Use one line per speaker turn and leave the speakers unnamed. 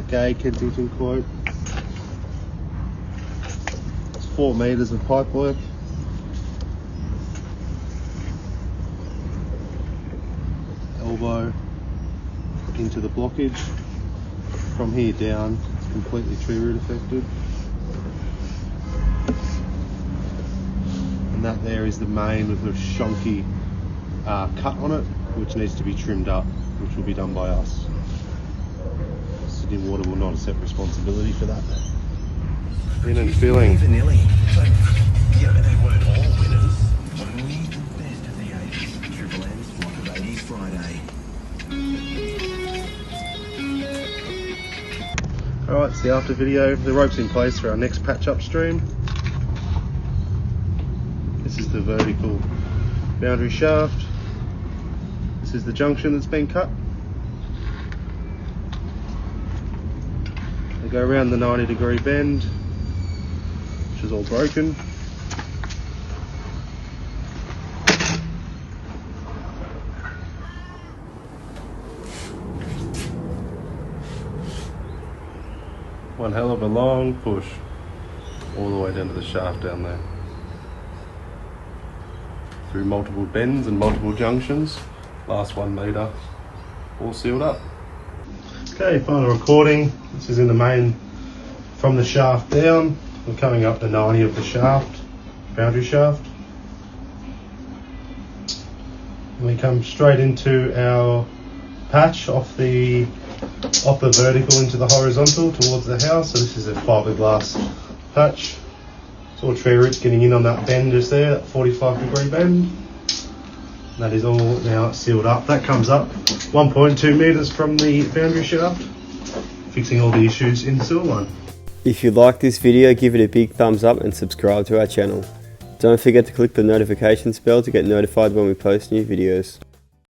gauge Kensington quote. It's 4 metres of pipework. Elbow into the blockage. From here down, it's completely tree root affected. And that there is the main with a shonky cut on it, which needs to be trimmed up, which will be done by us. Sydney Water will not accept responsibility for that. In and filling.
So, yeah, they weren't all winners. Only the best of the 80s. Triple M's Block of 80s Friday.
Alright, it's the after video. The rope's in place for our next patch upstream. This is the vertical boundary shaft. This is the junction that's been cut. They go around the 90-degree bend, which is all broken. One hell of a long push all the way down to the shaft down there. Through multiple bends and multiple junctions. Last 1 metre, all sealed up. Okay, final recording. This is in the main from the shaft down. We're coming up to 90 of the shaft, boundary shaft. And we come straight into our patch off the vertical into the horizontal towards the house. So this is a fiberglass patch. It's all tree roots getting in on that bend just there, that 45-degree bend. And that is all now sealed up. That comes up 1.2 metres from the boundary shaft, fixing all the issues in the sewer line.
If you like this video, give it a big thumbs up and subscribe to our channel. Don't forget to click the notifications bell to get notified when we post new videos.